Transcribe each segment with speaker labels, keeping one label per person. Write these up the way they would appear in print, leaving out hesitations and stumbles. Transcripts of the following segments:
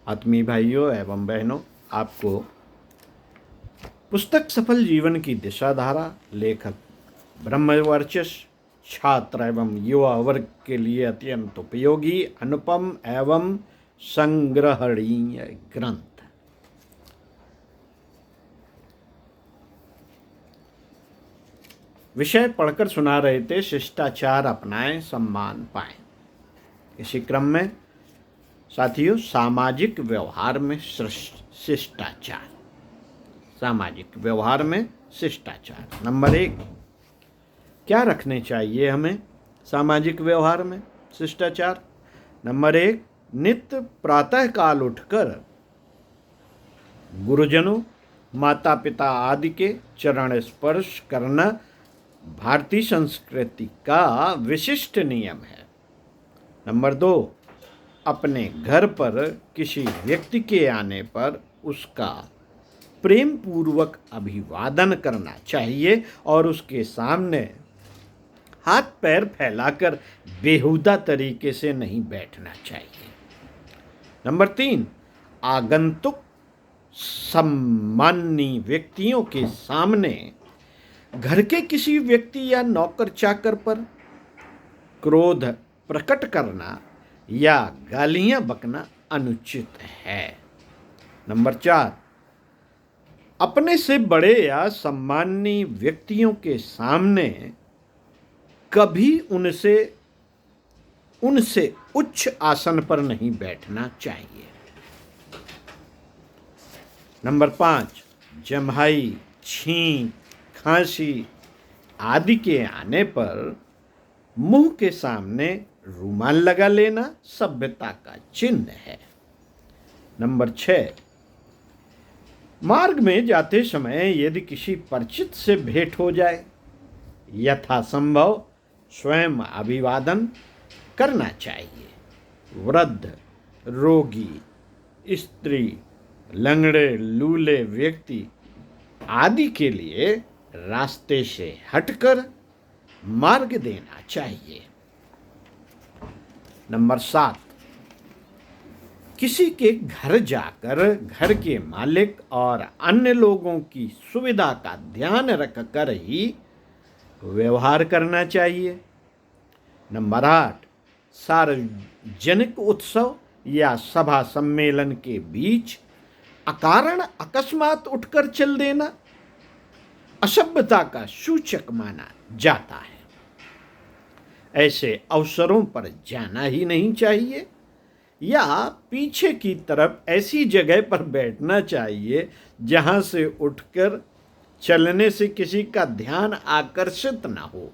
Speaker 1: आत्मीय भाइयों एवं बहनों, आपको पुस्तक सफल जीवन की दिशाधारा लेखक ब्रह्मवर्चस्व छात्र एवं युवा वर्ग के लिए अत्यंत उपयोगी, अनुपम एवं संग्रहणीय ग्रंथ। विषय पढ़कर सुना रहे थे, शिष्टाचार अपनाएं, सम्मान पाएं। इसी क्रम में साथियों, सामाजिक व्यवहार में शिष्टाचार। सामाजिक व्यवहार में शिष्टाचार नंबर 1, क्या रखने चाहिए हमें सामाजिक व्यवहार में शिष्टाचार? नंबर 1, नित्य प्रातः काल उठकर गुरुजनों, माता पिता आदि के चरण स्पर्श करना भारतीय संस्कृति का विशिष्ट नियम है। नंबर 2, अपने घर पर किसी व्यक्ति के आने पर उसका प्रेम पूर्वक अभिवादन करना चाहिए और उसके सामने हाथ पैर फैलाकर बेहुदा तरीके से नहीं बैठना चाहिए। नंबर 3, आगंतुक सम्मानी व्यक्तियों के सामने घर के किसी व्यक्ति या नौकर चाकर पर क्रोध प्रकट करना या गालियां बकना अनुचित है। नंबर 4, अपने से बड़े या सम्मानी व्यक्तियों के सामने कभी उनसे उच्च आसन पर नहीं बैठना चाहिए। नंबर 5, जम्हाई, छींक, खांसी आदि के आने पर मुंह के सामने रुमाल लगा लेना सभ्यता का चिन्ह है। नंबर 6, मार्ग में जाते समय यदि किसी परिचित से भेंट हो जाए, यथासंभव स्वयं अभिवादन करना चाहिए। वृद्ध, रोगी, स्त्री, लंगड़े, लूले व्यक्ति आदि के लिए रास्ते से हटकर मार्ग देना चाहिए। नंबर 7, किसी के घर जाकर घर के मालिक और अन्य लोगों की सुविधा का ध्यान रखकर ही व्यवहार करना चाहिए। नंबर 8, सार्वजनिक उत्सव या सभा सम्मेलन के बीच अकारण अकस्मात उठकर चल देना असभ्यता का सूचक माना जाता है। ऐसे अवसरों पर जाना ही नहीं चाहिए या पीछे की तरफ ऐसी जगह पर बैठना चाहिए जहां से उठकर चलने से किसी का ध्यान आकर्षित ना हो।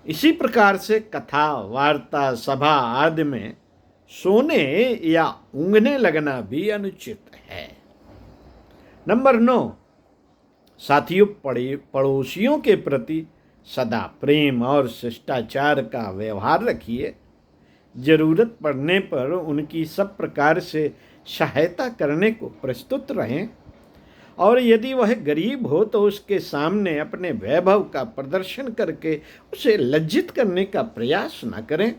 Speaker 1: इसी प्रकार से कथा, वार्ता, सभा आदि में सोने या ऊँघने लगना भी अनुचित है। नंबर 9, साथियों, पड़ोसियों के प्रति सदा प्रेम और शिष्टाचार का व्यवहार रखिए। जरूरत पड़ने पर उनकी सब प्रकार से सहायता करने को प्रस्तुत रहें और यदि वह गरीब हो तो उसके सामने अपने वैभव का प्रदर्शन करके उसे लज्जित करने का प्रयास न करें।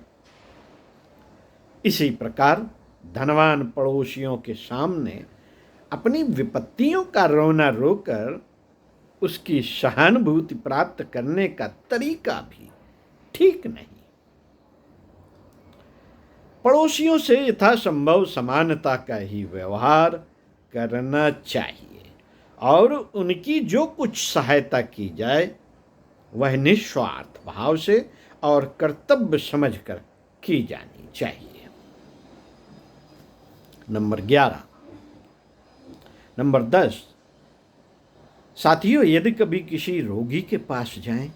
Speaker 1: इसी प्रकार धनवान पड़ोसियों के सामने अपनी विपत्तियों का रोना रोकर उसकी सहानुभूति प्राप्त करने का तरीका भी ठीक नहीं। पड़ोसियों से यथासंभव समानता का ही व्यवहार करना चाहिए और उनकी जो कुछ सहायता की जाए वह निस्वार्थ भाव से और कर्तव्य समझकर की जानी चाहिए। नंबर 11, नंबर 10, साथियों, यदि कभी किसी रोगी के पास जाएं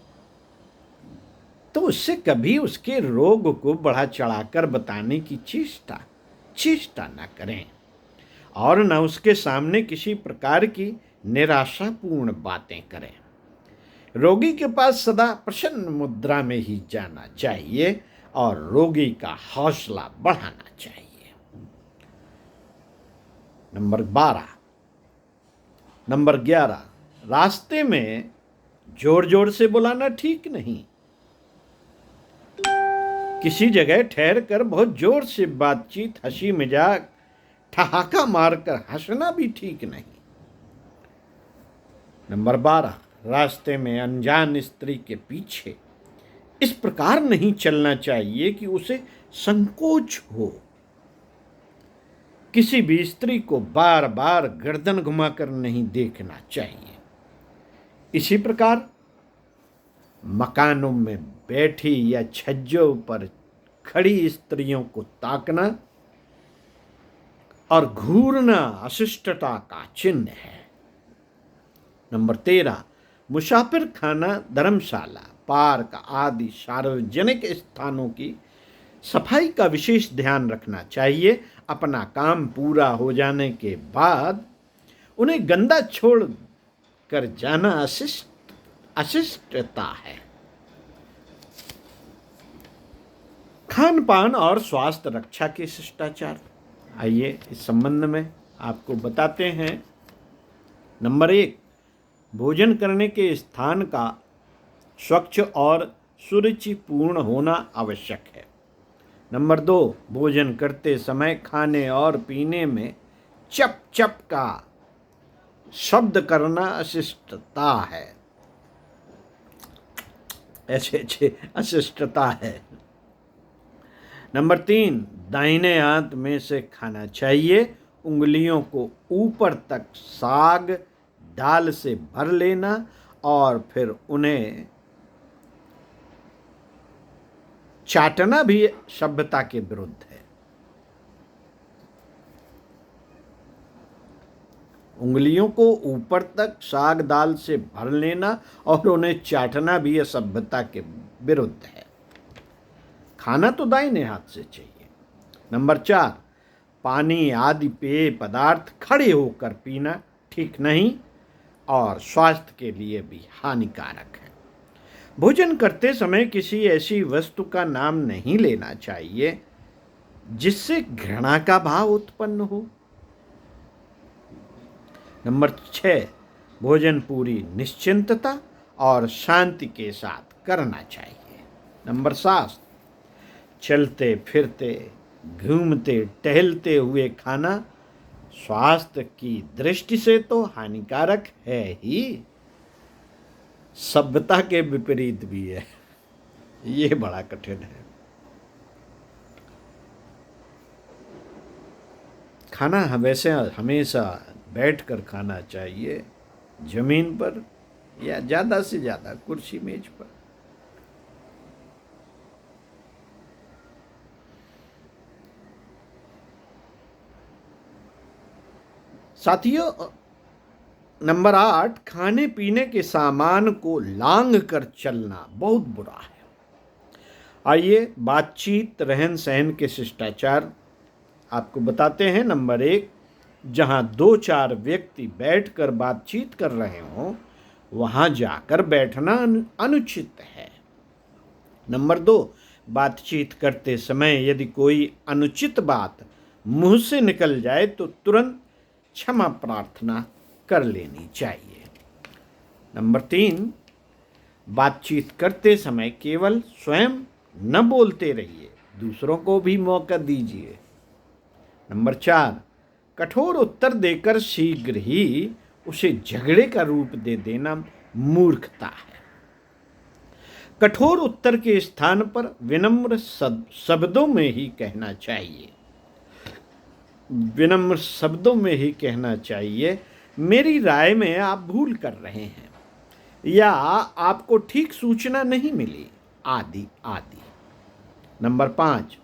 Speaker 1: तो उससे कभी उसके रोग को बढ़ा चढ़ाकर बताने की चेष्टा न करें और न उसके सामने किसी प्रकार की निराशापूर्ण बातें करें। रोगी के पास सदा प्रसन्न मुद्रा में ही जाना चाहिए और रोगी का हौसला बढ़ाना चाहिए। नंबर 11, रास्ते में जोर जोर से बुलाना ठीक नहीं। किसी जगह ठहर कर बहुत जोर से बातचीत, हंसी मजाक ठहाका मारकर हंसना भी ठीक नहीं। नंबर 12, रास्ते में अनजान स्त्री के पीछे इस प्रकार नहीं चलना चाहिए कि उसे संकोच हो। किसी भी स्त्री को बार बार गर्दन घुमाकर नहीं देखना चाहिए। इसी प्रकार मकानों में बैठी या छज्जों पर खड़ी स्त्रियों को ताकना और घूरना अशिष्टता का चिन्ह है। नंबर 13, मुसाफिर खाना, धर्मशाला, पार्क आदि सार्वजनिक स्थानों की सफाई का विशेष ध्यान रखना चाहिए। अपना काम पूरा हो जाने के बाद उन्हें गंदा छोड़ कर जाना अशिष्टता है। खान पान और स्वास्थ्य रक्षा के शिष्टाचार, आइए इस संबंध में आपको बताते हैं। नंबर 1, भोजन करने के स्थान का स्वच्छ और सुरुचिपूर्ण होना आवश्यक है। नंबर 2, भोजन करते समय खाने और पीने में चप चप का शब्द करना अशिष्टता है। ऐसे अशिष्टता है। नंबर 3, दाहिने हाथ में से खाना चाहिए। उंगलियों को ऊपर तक साग दाल से भर लेना और फिर उन्हें चाटना भी सभ्यता के विरुद्ध है। उंगलियों को ऊपर तक साग दाल से भर लेना और उन्हें चाटना भी असभ्यता के विरुद्ध है। खाना तो दाहिने हाथ से चाहिए। नंबर 4, पानी आदि पेय पदार्थ खड़े होकर पीना ठीक नहीं और स्वास्थ्य के लिए भी हानिकारक है। भोजन करते समय किसी ऐसी वस्तु का नाम नहीं लेना चाहिए जिससे घृणा का भाव उत्पन्न हो। नंबर 6, भोजन पूरी निश्चिंतता और शांति के साथ करना चाहिए। नंबर 7, चलते फिरते घूमते टहलते हुए खाना स्वास्थ्य की दृष्टि से तो हानिकारक है ही, सभ्यता के विपरीत भी है। ये बड़ा कठिन है। खाना वैसे हमेशा बैठकर खाना चाहिए, जमीन पर या ज़्यादा से ज़्यादा कुर्सी मेज पर। साथियों, नंबर 8, खाने पीने के सामान को लांघ कर चलना बहुत बुरा है। आइए बातचीत रहन सहन के शिष्टाचार आपको बताते हैं। नंबर 1, जहां 2-4 व्यक्ति बैठकर बातचीत कर रहे हों वहां जाकर बैठना अनुचित है। नंबर 2, बातचीत करते समय यदि कोई अनुचित बात मुंह से निकल जाए तो तुरंत क्षमा प्रार्थना कर लेनी चाहिए। नंबर 3, बातचीत करते समय केवल स्वयं न बोलते रहिए, दूसरों को भी मौका दीजिए। नंबर 4, कठोर उत्तर देकर शीघ्र ही उसे झगड़े का रूप दे देना मूर्खता है। कठोर उत्तर के स्थान पर विनम्र शब्दों में ही कहना चाहिए। विनम्र शब्दों में ही कहना चाहिए, मेरी राय में आप भूल कर रहे हैं या आपको ठीक सूचना नहीं मिली, आदि आदि। नंबर 5,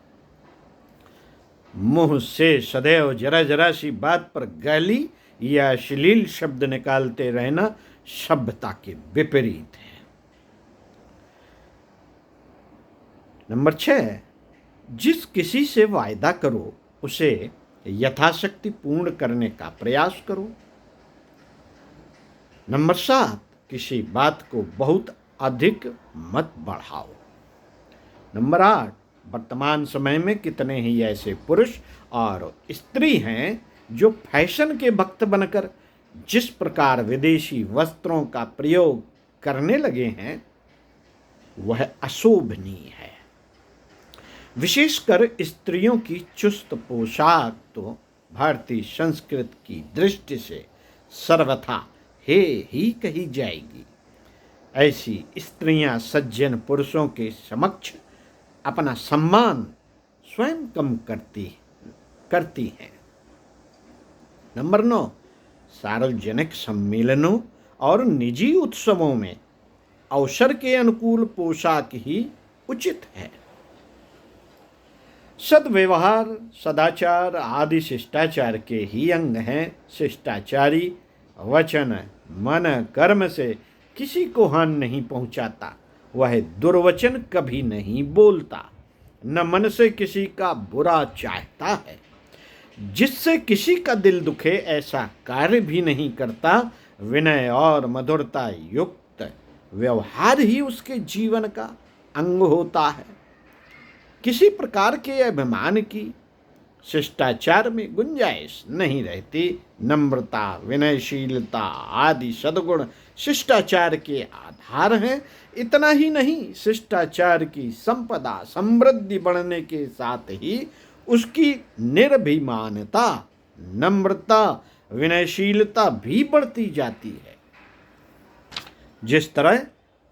Speaker 1: मुंह से सदैव जरा जरा सी बात पर गाली या अश्लील शब्द निकालते रहना सभ्यता के विपरीत है। नंबर 6, जिस किसी से वायदा करो उसे यथाशक्ति पूर्ण करने का प्रयास करो। नंबर 7, किसी बात को बहुत अधिक मत बढ़ाओ। नंबर 8, वर्तमान समय में कितने ही ऐसे पुरुष और स्त्री हैं जो फैशन के भक्त बनकर जिस प्रकार विदेशी वस्त्रों का प्रयोग करने लगे हैं वह अशोभनीय है। विशेषकर स्त्रियों की चुस्त पोशाक तो भारतीय संस्कृति की दृष्टि से सर्वथा हे ही कही जाएगी। ऐसी स्त्रियां सज्जन पुरुषों के समक्ष अपना सम्मान स्वयं कम करती हैं। नंबर 9, सार्वजनिक सम्मेलनों और निजी उत्सवों में अवसर के अनुकूल पोशाक ही उचित है। सद्व्यवहार, सदाचार आदि शिष्टाचार के ही अंग हैं। शिष्टाचारी वचन, मन, कर्म से किसी को हानि नहीं पहुंचाता। वह दुर्वचन कभी नहीं बोलता, न मन से किसी का बुरा चाहता है। जिससे किसी का दिल दुखे ऐसा कार्य भी नहीं करता। विनय और मधुरता युक्त व्यवहार ही उसके जीवन का अंग होता है। किसी प्रकार के अभिमान की शिष्टाचार में गुंजाइश नहीं रहती। नम्रता, विनयशीलता आदि सद्गुण शिष्टाचार के आधार हैं। इतना ही नहीं, शिष्टाचार की संपदा समृद्धि बढ़ने के साथ ही उसकी निर्भिमानता, नम्रता, विनयशीलता भी बढ़ती जाती है। जिस तरह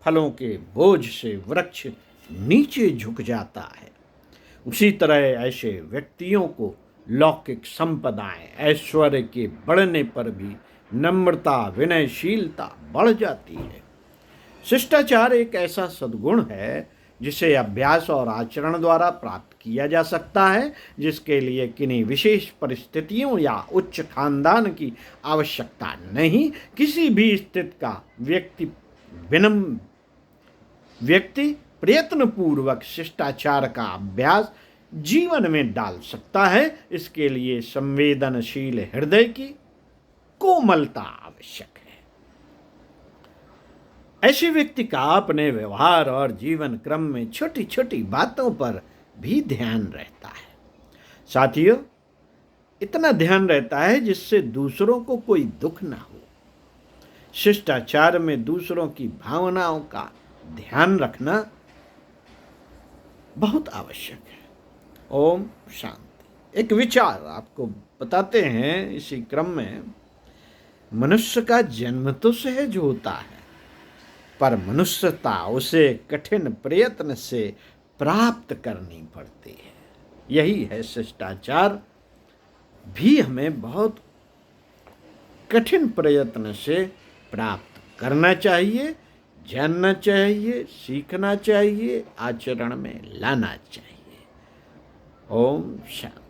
Speaker 1: फलों के बोझ से वृक्ष नीचे झुक जाता है, उसी तरह ऐसे व्यक्तियों को लौकिक संपदाएं, ऐश्वर्य के बढ़ने पर भी नम्रता, विनयशीलता बढ़ जाती है। शिष्टाचार एक ऐसा सद्गुण है जिसे अभ्यास और आचरण द्वारा प्राप्त किया जा सकता है, जिसके लिए किन्हीं विशेष परिस्थितियों या उच्च खानदान की आवश्यकता नहीं। किसी भी स्थिति का व्यक्ति प्रयत्नपूर्वक शिष्टाचार का अभ्यास जीवन में डाल सकता है। इसके लिए संवेदनशील हृदय की कोमलता आवश्यक है। ऐसे व्यक्ति का अपने व्यवहार और जीवन क्रम में छोटी छोटी बातों पर भी ध्यान रहता है। साथियों, इतना ध्यान रहता है जिससे दूसरों को कोई दुख ना हो। शिष्टाचार में दूसरों की भावनाओं का ध्यान रखना बहुत आवश्यक है। ओम शांति। एक विचार आपको बताते हैं इसी क्रम में। मनुष्य का जन्म तो सहज होता है, पर मनुष्यता उसे कठिन प्रयत्न से प्राप्त करनी पड़ती है। यही है शिष्टाचार भी हमें बहुत कठिन प्रयत्न से प्राप्त करना चाहिए, जानना चाहिए, सीखना चाहिए, आचरण में लाना चाहिए। ओम शांति।